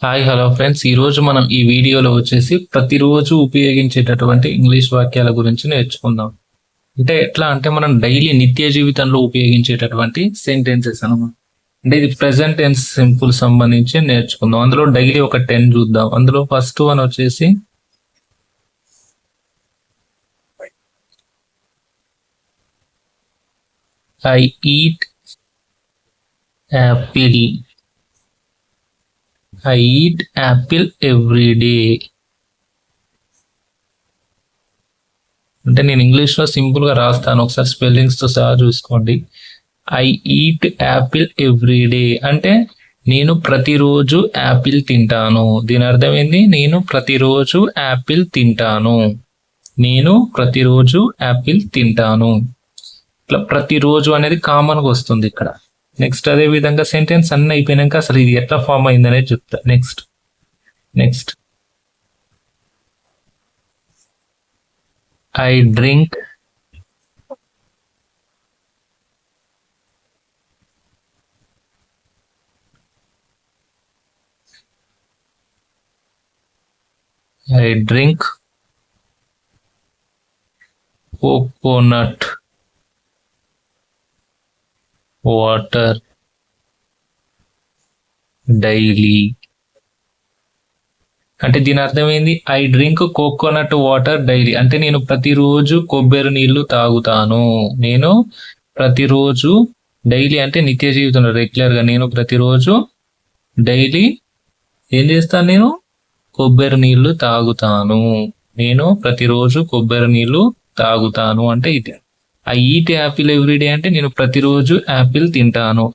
Hi hello friends, ఈరోజు మనం ఈ వీడియోలో వచ్చేసి ప్రతిరోజు ఉపయోగించేటటువంటి ఇంగ్లీష్ వాక్యాల గురించి నేర్చుకుందాం. అంటే ఎట్లా అంటే మనం డైలీ నిత్య జీవితంలో ఉపయోగించేటటువంటి సెంటెన్సెస్ అనమాట. అంటే ఇది ప్రెసెంట్ టెన్స్ సింపుల్ సంబంధించి నేర్చుకుందాం. అందులో డైలీ ఒక 10 చూద్దాం. అందులో ఫస్ట్ వన్ వచ్చేసి I eat Apple. I eat apple every day. అంటే నేను ఇంగ్లీష్లో సింపుల్గా రాస్తాను, ఒకసారి స్పెల్లింగ్స్తో సహా చూసుకోండి. I eat Apple every day అంటే నేను ప్రతిరోజు యాపిల్ తింటాను. దీని అర్థం ఏంది? నేను ప్రతిరోజు యాపిల్ తింటాను. నేను ప్రతిరోజు యాపిల్ తింటాను. ఇట్లా ప్రతిరోజు అనేది కామన్గా వస్తుంది ఇక్కడ. నెక్స్ట్ అదే విధంగా సెంటెన్స్ అన్నీ అయిపోయినాక అసలు ఇది ఎట్లా ఫామ్ అయిందనేది చెప్తా. Next I drink coconut water daily. అంటే దీని అర్థం ఏంది? I drink coconut water daily అంటే నేను ప్రతిరోజు కొబ్బరి నీళ్లు తాగుతాను. నేను ప్రతిరోజు డైలీ అంటే నిత్య జీవితంలో రెగ్యులర్గా నేను ప్రతిరోజు డైలీ ఏం చేస్తాను? నేను కొబ్బరి నీళ్లు తాగుతాను. నేను ప్రతిరోజు కొబ్బరి నీళ్లు తాగుతాను అంటే ఇది. ఐ ఈట్ యాపిల్ ఎవ్రీడే అంటే నేను ప్రతిరోజు యాపిల్ తింటాను.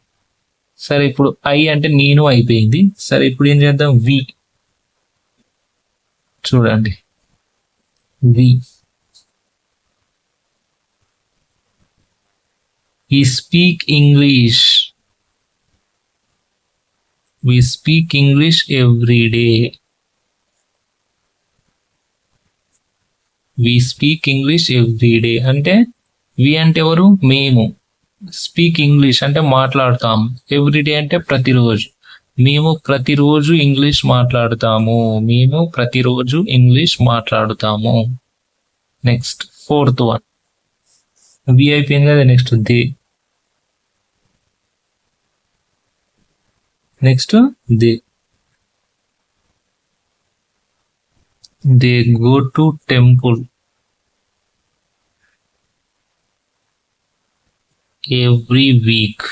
సరే, ఇప్పుడు ఐ అంటే నేను అయిపోయింది. సరే, ఇప్పుడు ఏం చేద్దాం? వి చూడండి. We speak English. We speak English every day. We speak English every day అంటే వి అంటే ఎవరు? మేము. స్పీక్ ఇంగ్లీష్ అంటే మాట్లాడతాము. ఎవ్రీడే అంటే ప్రతిరోజు. మేము ప్రతిరోజు ఇంగ్లీష్ మాట్లాడుతాము. మేము ప్రతిరోజు ఇంగ్లీష్ మాట్లాడుతాము. Next fourth one. వి అయిపోయింది కదా, next they. Next they go to temple every week.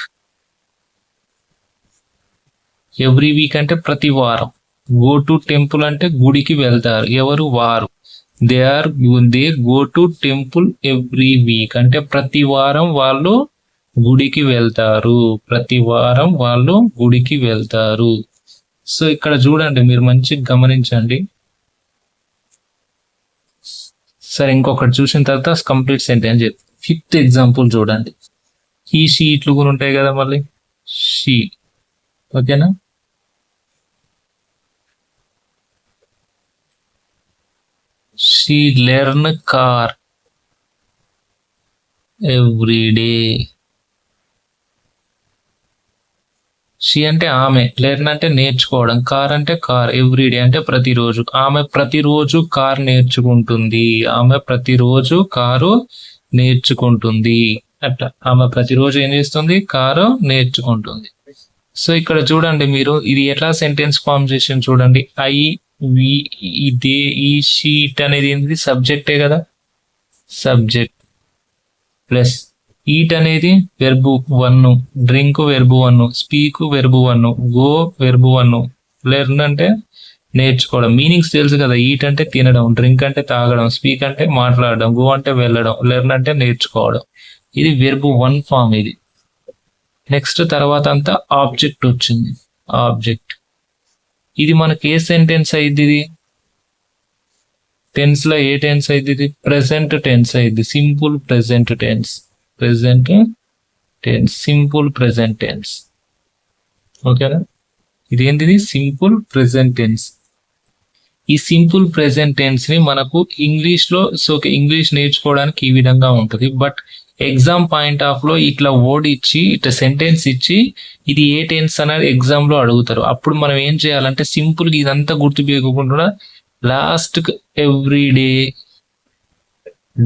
Every week అంటే ప్రతి వారం. గో టు టెంపుల్ అంటే గుడికి వెళ్తారు. ఎవరు? వారు. They go to temple every week అంటే ప్రతి వారం వాళ్ళు గుడికి వెళ్తారు. ప్రతి వారం వాళ్ళు గుడికి వెళ్తారు. సో ఇక్కడ చూడండి, మీరు మంచిగా గమనించండి. సరే, ఇంకొకటి చూసిన తర్వాత కంప్లీట్ సెంటెన్స్ చెప్పి ఫిఫ్త్ ఎగ్జాంపుల్ చూడండి. ఈ షీట్లు కూడా ఉంటాయి కదా, మళ్ళీ షీ. ఓకేనా? She learn car every day. She అంటే ఆమె, లెర్న్ అంటే నేర్చుకోవడం, కార్ అంటే కార్, ఎవ్రీడే అంటే ప్రతిరోజు. ఆమె ప్రతిరోజు కార్ నేర్చుకుంటుంది. ఆమె ప్రతిరోజు కారు నేర్చుకుంటుంది. అట్లా ఆమె ప్రతిరోజు ఏం చేస్తుంది? కారు నేర్చుకుంటుంది. సో ఇక్కడ చూడండి, మీరు ఇది ఎట్లా సెంటెన్స్ ఫార్మ్ చేసి చూడండి. ఐ, వి, దే, ఈ, షీట్ అనేది ఏంటి? సబ్జెక్టే కదా. సబ్జెక్ట్ ప్లస్ ఈట్ అనేది verb 1, drink verb 1, speak verb 1, go verb 1, learn అంటే నేర్చుకోవడం. మీనింగ్స్ తెలుసు కదా. ఈట్ అంటే తినడం, డ్రింక్ అంటే తాగడం, స్పీక్ అంటే మాట్లాడడం, గో అంటే వెళ్ళడం, లెర్న్ అంటే నేర్చుకోవడం. ఇది వెర్బు 1 ఫామ్ ఇది. నెక్స్ట్ తర్వాత అంతా ఆబ్జెక్ట్ వచ్చింది. ఆబ్జెక్ట్ ఇది మనకి ఏ సెంటెన్స్ అయింది? ఇది టెన్స్ లో ఏ టెన్స్ అయింది? ఇది ప్రెసెంట్ టెన్స్ అయింది. Simple present tense. Simple present tense. ఓకేనా? ఇదేంటిది? Simple present tense. ఈ సింపుల్ ప్రెసెంట్ టెన్స్ ని మనకు ఇంగ్లీష్ లో ఇంగ్లీష్ నేర్చుకోవడానికి ఈ విధంగా ఉంటుంది. బట్ ఎగ్జామ్ పాయింట్ ఆఫ్ లో ఇట్లా వర్డ్ ఇచ్చి ఇట్లా సెంటెన్స్ ఇచ్చి ఇది ఏ టెన్స్ అనేది ఎగ్జామ్ లో అడుగుతారు. అప్పుడు మనం ఏం చేయాలంటే సింపుల్ గా ఇదంతా గుర్తుపెట్టుకోకుండా last every day,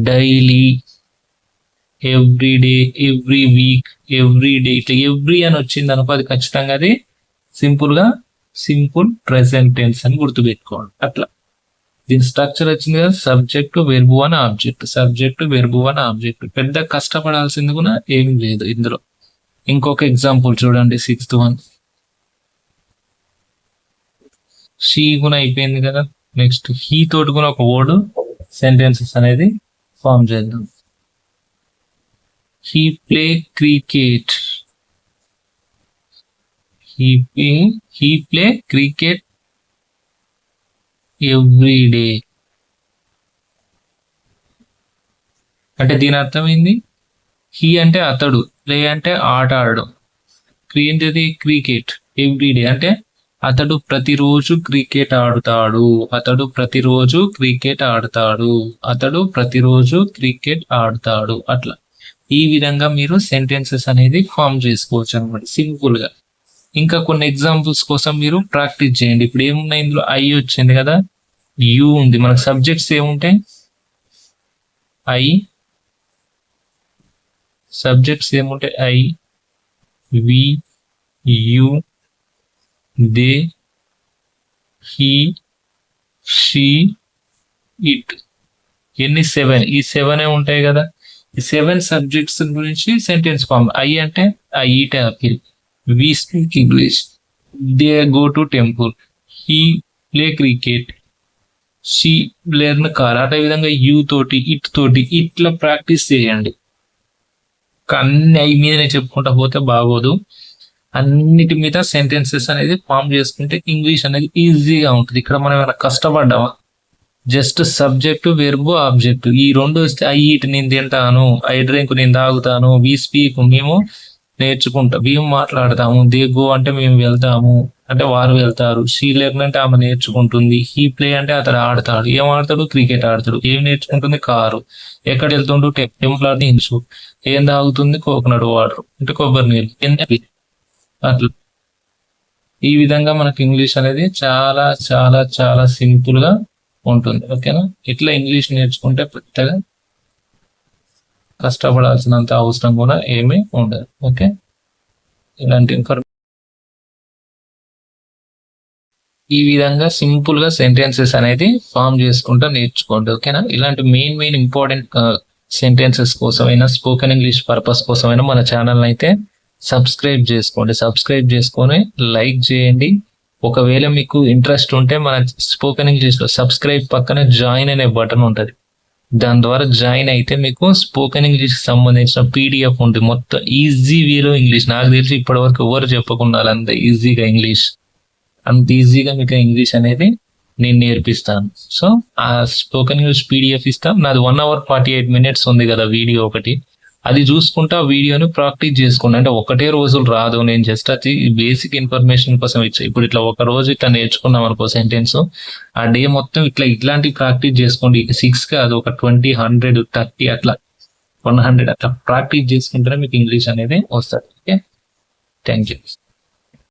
daily, every day, every week, every day, ఇట్లా ఎవ్రీ అని వచ్చింది అనుకో అది ఖచ్చితంగా అది సింపుల్ ప్రెసెంట్ టెన్స్ అని గుర్తుపెట్టుకోండి. అట్లా దీని స్ట్రక్చర్ వచ్చింది కదా, సబ్జెక్ట్ వెర్బు అని ఆబ్జెక్ట్, సబ్జెక్ట్ వెర్బు అని ఆబ్జెక్ట్. పెద్ద కష్టపడాల్సింది కూడా ఏం లేదు ఇందులో. ఇంకొక ఎగ్జాంపుల్ చూడండి, 6th వన్. షీ కూడా అయిపోయింది కదా. నెక్స్ట్ హీ తోటి కూడా ఒక వర్డ్ సెంటెన్సెస్ అనేది ఫామ్ చేద్దాం. He play cricket. He play cricket every day. అంటే దీని అర్థం ఏంది? హీ అంటే అతడు, ప్లే అంటే ఆట ఆడడం, ఏంటిది క్రికెట్, ఎవ్రీడే అంటే అతడు ప్రతిరోజు క్రికెట్ ఆడుతాడు, అతడు ప్రతిరోజు క్రికెట్ ఆడుతాడు, అతడు ప్రతిరోజు క్రికెట్ ఆడుతాడు. అట్లా ఈ విధంగా మీరు సెంటెన్సెస్ అనేది ఫామ్ చేసుకోవచ్చు అనమాట సింపుల్ గా. ఇంకా కొన్ని ఎగ్జాంపుల్స్ కోసం మీరు ప్రాక్టీస్ చేయండి. ఇప్పుడు ఏమున్నాయి ఇందులో? ఐ వచ్చింది కదా, యు ఉంది. మనకు సబ్జెక్ట్స్ ఏముంటాయి? ఐ. సబ్జెక్ట్స్ ఏముంటాయి? I, we, you, they, he, she, it. ఎన్ని? 7. ఈ 7 ఉంటాయి కదా. ఈ 7 సబ్జెక్ట్స్ గురించి సెంటెన్స్ ఫామ్. ఐ అంటే I eat apple, we speak English, they go to temple, he play cricket, she learn car. అదే విధంగా యూ తోటి, ఇట్ తోటి ఇట్లా ప్రాక్టీస్ చేయండి. అన్ని ఐ మీదనే చెప్పుకుంటా పోతే బాగోదు. అన్నిటి మీద సెంటెన్సెస్ అనేది ఫామ్ చేసుకుంటే ఇంగ్లీష్ అనేది ఈజీగా ఉంటుంది. ఇక్కడ మనం ఏమైనా కష్టపడ్డామా? జస్ట్ సబ్జెక్టు, వెర్బు, ఆబ్జెక్ట్ ఈ రెండు వస్తే ఐ ఈట్ నేను తింటాను, ఐ డ్రింక్ నేను తాగుతాను, వి స్పీక్ మేము నేర్చుకుంటాం, మేము మాట్లాడతాము, దే గో అంటే మేము వెళ్తాము అంటే వారు వెళ్తారు, షీ లెర్న్ అంటే ఆమె నేర్చుకుంటుంది, హీ ప్లే అంటే అతడు ఆడతాడు. ఏం ఆడతాడు? క్రికెట్ ఆడతాడు. ఏం నేర్చుకుంటుంది? కారు. ఎక్కడ వెళ్తుండు? టెంపుల్ ఆడి ఇంచు. ఏం తాగుతుంది? కోకోనట్ వాటర్ అంటే కొబ్బరి నీళ్ళు. అట్లా ఈ విధంగా మనకి ఇంగ్లీష్ అనేది చాలా చాలా చాలా సింపుల్ గా ఉంటుంది. ఓకేనా? ఇట్లా ఇంగ్లీష్ నేర్చుకుంటే పెద్దగా కష్టపడాల్సినంత అవసరం కూడా ఏమీ ఉండదు. ఓకే, ఇలాంటి ఈ విధంగా సింపుల్ గా సెంటెన్సెస్ అనేది ఫామ్ చేసుకుంటూ నేర్చుకోండి. ఓకేనా? ఇలాంటి మెయిన్ ఇంపార్టెంట్ సెంటెన్సెస్ కోసమైనా, స్పోకెన్ ఇంగ్లీష్ పర్పస్ కోసమైనా మన ఛానల్ అయితే సబ్స్క్రైబ్ చేసుకోండి. సబ్స్క్రైబ్ చేసుకొని లైక్ చేయండి. ఒకవేళ మీకు ఇంట్రెస్ట్ ఉంటే మన స్పోకెన్ ఇంగ్లీష్ లో సబ్స్క్రైబ్ పక్కన జాయిన్ అనే బటన్ ఉంటుంది. దాని ద్వారా జాయిన్ అయితే మీకు స్పోకెన్ ఇంగ్లీష్ కి సంబంధించిన పీడిఎఫ్ ఉంటుంది. మొత్తం ఈజీ వేలో ఇంగ్లీష్. నాకు తెలిసి ఇప్పటి వరకు ఎవరు చెప్పకుండా అంత ఈజీగా ఇంగ్లీష్, అంత ఈజీగా మీకు ఇంగ్లీష్ అనేది నేను నేర్పిస్తాను. సో ఆ స్పోకెన్ ఇంగ్లీష్ పీడిఎఫ్ ఇస్తాం. నాది 1 hour 48 minutes ఉంది కదా వీడియో ఒకటి. అది చూసుకుంటా వీడియోని ప్రాక్టీస్ చేసుకోండి. అంటే ఒకటే రోజులు రాదు. నేను జస్ట్ అది బేసిక్ ఇన్ఫర్మేషన్ కోసం ఇచ్చా. ఇప్పుడు ఇట్లా ఒక రోజు ఇట్లా నేర్చుకున్నాం అనుకో సెంటెన్స్, ఆ డే మొత్తం ఇట్లాంటి ప్రాక్టీస్ చేసుకోండి. 6 కాదు, ఒక 20, 100, 30 అట్లా 100 అట్లా ప్రాక్టీస్ చేసుకుంటేనే మీకు ఇంగ్లీష్ అనేది వస్తుంది. Okay, thank you.